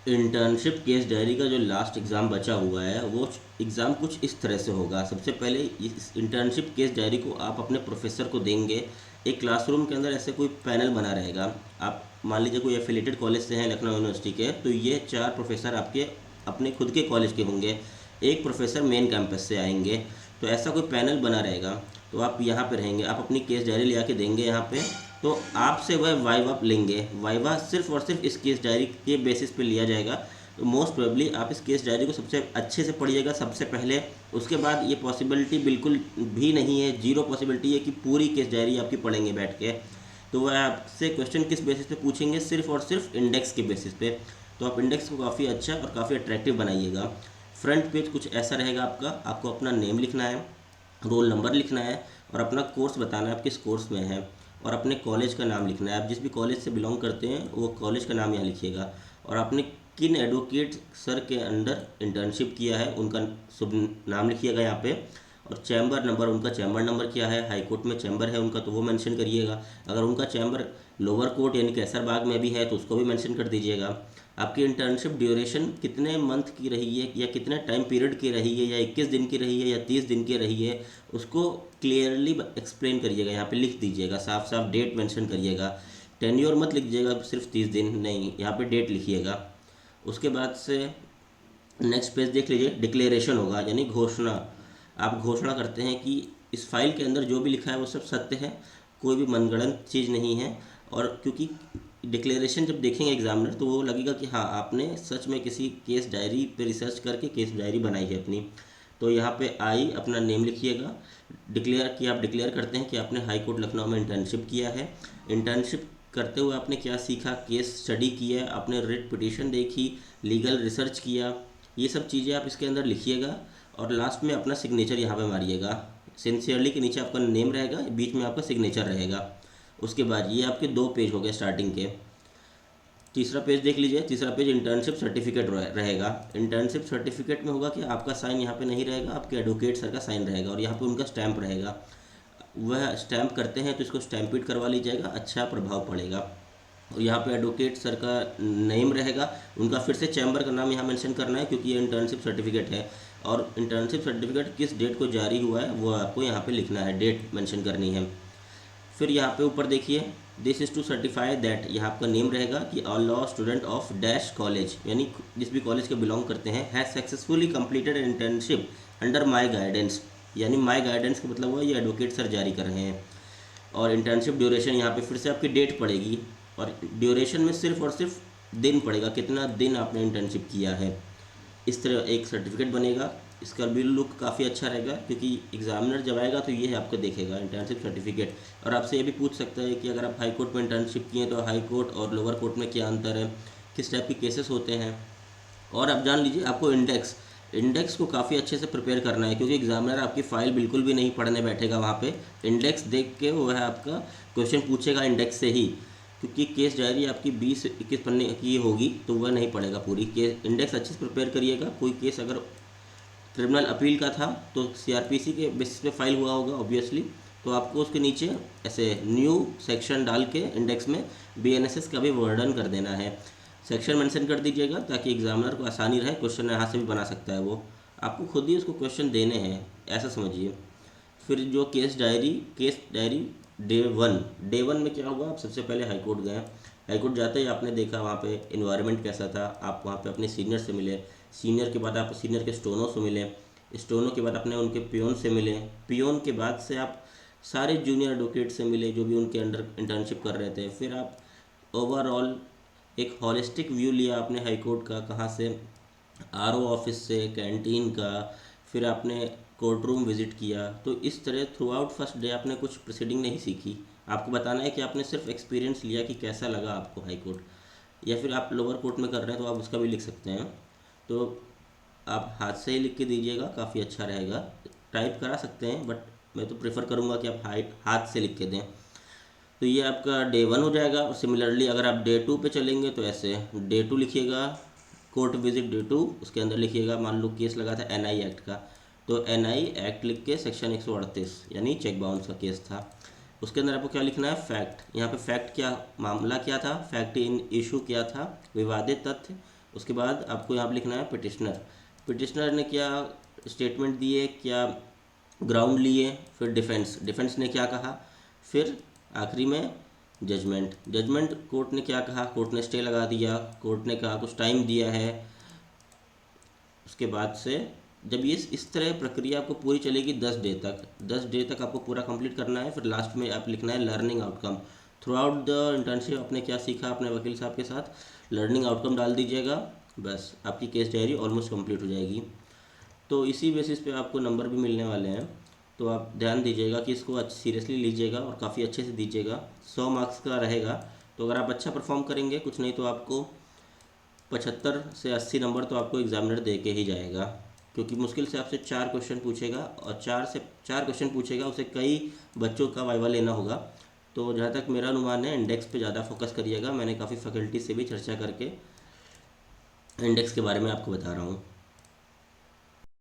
Internship case diary का जो last exam बचा हुआ है वो एग्ज़ाम कुछ इस तरह से होगा। सबसे पहले इस इंटर्नशिप केस डायरी को आप अपने प्रोफेसर को देंगे। एक क्लासरूम के अंदर ऐसे कोई पैनल बना रहेगा। आप मान लीजिए कोई एफिलेटेड कॉलेज से हैं, लखनऊ यूनिवर्सिटी के, तो ये 4 प्रोफेसर आपके अपने खुद के कॉलेज के होंगे। एक प्रोफेसर मेन कैंपस से आएंगे। तो ऐसा कोई पैनल बना रहेगा। तो आप यहाँ पे रहेंगे, आप अपनी केस डायरी ले आके देंगे यहाँ पे। तो आपसे वह वाइवा लेंगे। वाइवा सिर्फ और सिर्फ इस केस डायरी के बेसिस पे लिया जाएगा। तो मोस्ट प्रोबेबली आप इस केस डायरी को सबसे अच्छे से पढ़िएगा सबसे पहले। उसके बाद ये पॉसिबिलिटी बिल्कुल भी नहीं है, जीरो पॉसिबिलिटी है कि पूरी केस डायरी आपकी पढ़ेंगे बैठ के। तो वह आपसे क्वेश्चन किस बेसिस पे पूछेंगे, सिर्फ और सिर्फ इंडेक्स के बेसिस पे। तो आप इंडेक्स को काफ़ी अच्छा और काफ़ी अट्रैक्टिव बनाइएगा। फ्रंट पेज कुछ ऐसा रहेगा आपका। आपको अपना नेम लिखना है, रोल नंबर लिखना है, और अपना कोर्स बताना है आप किस कोर्स में है, और अपने कॉलेज का नाम लिखना है। आप जिस भी कॉलेज से बिलोंग करते हैं वो कॉलेज का नाम यहाँ लिखिएगा। और आपने किन एडवोकेट सर के अंडर इंटर्नशिप किया है उनका शुभ नाम लिखिएगा यहाँ पे। और चैम्बर नंबर, उनका चैम्बर नंबर क्या है, हाई कोर्ट में चैम्बर है उनका तो वो मेंशन करिएगा। अगर उनका चैम्बर लोअर कोर्ट यानी कैसरबाग में भी है तो उसको भी मेंशन कर दीजिएगा। आपकी इंटर्नशिप ड्यूरेशन कितने मंथ की रही है, या कितने टाइम पीरियड की रही है, या 21 दिन की रही है, या 30 दिन की रही है, उसको क्लियरली एक्सप्लेन करिएगा। यहाँ पे लिख दीजिएगा, साफ साफ डेट मेंशन करिएगा। टेन्योर मत लिख दीजिएगा सिर्फ 30 दिन, नहीं, यहाँ पे डेट लिखिएगा। उसके बाद से नेक्स्ट पेज देख लीजिए, डिक्लेरेशन होगा यानी घोषणा। आप घोषणा करते हैं कि इस फाइल के अंदर जो भी लिखा है वो सब सत्य है, कोई भी मनगढ़ंत चीज़ नहीं है। और क्योंकि डिक्लेरेशन जब देखेंगे एग्जामिनर तो वो लगेगा कि हाँ आपने सच में किसी केस डायरी पे रिसर्च करके केस डायरी बनाई है अपनी। तो यहाँ पे आई अपना नेम लिखिएगा। डिक्लेयर कि आप डिक्लेयर करते हैं कि आपने हाई कोर्ट लखनऊ में इंटर्नशिप किया है। इंटर्नशिप करते हुए आपने क्या सीखा, केस स्टडी किया, आपने रिट पिटीशन देखी, लीगल रिसर्च किया, ये सब चीज़ें आप इसके अंदर लिखिएगा। और लास्ट में अपना सिग्नेचर यहाँ पे मारिएगा। सिंसियरली के नीचे आपका नेम रहेगा, बीच में आपका सिग्नेचर रहेगा। उसके बाद ये आपके 2 पेज हो गए स्टार्टिंग के। तीसरा पेज देख लीजिए। तीसरा पेज इंटर्नशिप सर्टिफिकेट रहेगा। इंटर्नशिप सर्टिफिकेट में होगा कि आपका साइन यहाँ पे नहीं रहेगा, आपके एडवोकेट सर का साइन रहेगा, और यहाँ पे उनका स्टैंप रहेगा। वह स्टैंप करते हैं तो इसको स्टैंपिट करवा लीजिएगा, अच्छा प्रभाव पड़ेगा। और यहाँ पे एडवोकेट सर का नेम रहेगा। उनका फिर से चैम्बर का नाम यहाँ मेंशन करना है क्योंकि ये इंटर्नशिप सर्टिफिकेट है। और इंटर्नशिप सर्टिफिकेट किस डेट को जारी हुआ है वो आपको यहाँ पे लिखना है, डेट मेंशन करनी है। फिर यहाँ पे ऊपर देखिए, this is to certify that, यहाँ आपका नेम रहेगा कि all law student of dash college, यानी जिस भी कॉलेज के बिलोंग करते हैं, has successfully completed internship under my guidance. यानी माई गाइडेंस का मतलब हुआ ये एडवोकेट सर जारी कर रहे हैं। और इंटर्नशिप ड्यूरेशन यहाँ पे फिर से आपकी डेट पड़ेगी, और ड्यूरेशन में सिर्फ और सिर्फ दिन पड़ेगा, कितना दिन आपने इंटर्नशिप किया है। इस तरह एक सर्टिफिकेट बनेगा। इसका भी लुक काफ़ी अच्छा रहेगा क्योंकि एग्जामिनर जब आएगा तो ये आपको देखेगा इंटर्नशिप सर्टिफिकेट। और आपसे ये भी पूछ सकता है कि अगर आप हाई कोर्ट में इंटर्नशिप किए तो हाई कोर्ट और लोअर कोर्ट में क्या अंतर है, किस टाइप के केसेस होते हैं। और आप जान लीजिए आपको इंडेक्स इंडेक्स को काफ़ी अच्छे से प्रिपेयर करना है क्योंकि एग्जामिनर आपकी फ़ाइल बिल्कुल भी नहीं पढ़ने बैठेगा वहाँ पे। इंडेक्स देख के वह आपका क्वेश्चन पूछेगा इंडेक्स से ही, क्योंकि केस डायरी आपकी 20-21 पन्ने की होगी तो वह नहीं पढ़ेगा पूरी। केस इंडेक्स अच्छे से प्रिपेयर करिएगा। कोई केस अगर ट्रिब्यूनल अपील का था तो सीआरपीसी के बेसिस पे फाइल हुआ होगा ऑब्वियसली, तो आपको उसके नीचे ऐसे न्यू सेक्शन डाल के इंडेक्स में बीएनएसएस का भी वर्णन कर देना है। सेक्शन मेंशन कर दीजिएगा ताकि एग्जामिनर को आसानी रहे, क्वेश्चन यहाँ से भी बना सकता है वो। आपको खुद ही उसको क्वेश्चन देने हैं, ऐसा समझिए। फिर जो केस डायरी डे 1 में क्या हुआ, आप सबसे पहले हाई कोर्ट गए। हाई कोर्ट जाते ही आपने देखा वहाँ पे इन्वायरमेंट कैसा था, आप वहाँ पे अपने सीनियर से मिले। सीनियर के बाद आप सीनियर के स्टोनों से मिले। स्टोनों के बाद अपने उनके पियोन से मिले। पियोन के बाद से आप सारे जूनियर एडवोकेट से मिले जो भी उनके अंडर इंटर्नशिप कर रहे थे। फिर आप ओवरऑल एक हॉलिस्टिक व्यू लिया आपने हाई कोर्ट का, कहाँ से, आरओ ऑफिस से, कैंटीन का। फिर आपने कोर्ट रूम विज़िट किया। तो इस तरह थ्रू आउट फर्स्ट डे आपने कुछ प्रोसीडिंग नहीं सीखी। आपको बताना है कि आपने सिर्फ एक्सपीरियंस लिया कि कैसा लगा आपको हाई कोर्ट। या फिर आप लोअर कोर्ट में कर रहे हैं तो आप उसका भी लिख सकते हैं। तो आप हाथ से ही लिख के दीजिएगा, काफ़ी अच्छा रहेगा। टाइप करा सकते हैं बट मैं तो प्रेफर करूँगा कि आप हाथ से लिख के दें। तो ये आपका डे 1 हो जाएगा। और सिमिलरली अगर आप डे 2 पे चलेंगे तो ऐसे डे 2 लिखिएगा, कोर्ट विजिट डे 2, उसके अंदर लिखिएगा, मान लो केस लगा था एनआई एक्ट का, तो एनआई एक्ट लिख के सेक्शन 138 यानी चेक बाउंस का केस था। उसके अंदर आपको क्या लिखना है, फैक्ट। यहाँ पे फैक्ट क्या, मामला क्या था, फैक्ट इन इशू क्या था, विवादित तथ्य, उसके बाद आपको यहाँ पर लिखना है पिटिशनर। पिटिशनर ने क्या स्टेटमेंट दिए, क्या ग्राउंड लिए, फिर डिफेंस, डिफेंस ने क्या कहा, फिर आखिरी में जजमेंट। जजमेंट कोर्ट ने क्या कहा, कोर्ट ने स्टे लगा दिया, कोर्ट ने कहा कुछ टाइम दिया है। उसके बाद से जब ये इस तरह प्रक्रिया आपको पूरी चलेगी 10 डे तक, 10 डे तक आपको पूरा कंप्लीट करना है। फिर लास्ट में आप लिखना है learning outcome. Through out the internship आपने क्या सीखा अपने वकील साहब के साथ, लर्निंग आउटकम डाल दीजिएगा। बस आपकी केस डायरी ऑलमोस्ट कंप्लीट हो जाएगी। तो इसी बेसिस पे आपको नंबर भी मिलने वाले हैं। तो आप ध्यान दीजिएगा कि इसको सीरियसली लीजिएगा और काफ़ी अच्छे से दीजिएगा। 100 मार्क्स का रहेगा, तो अगर आप अच्छा परफॉर्म करेंगे, कुछ नहीं तो आपको 75 से 80 नंबर तो आपको एग्जामिनर दे के ही जाएगा। क्योंकि मुश्किल से आपसे 4 क्वेश्चन पूछेगा, और 4 क्वेश्चन पूछेगा, उसे कई बच्चों का वाइवा लेना होगा। तो जहाँ तक मेरा अनुमान है, इंडेक्स पे ज़्यादा फोकस करिएगा। मैंने काफ़ी फैकल्टी से भी चर्चा करके इंडेक्स के बारे में आपको बता रहा हूँ।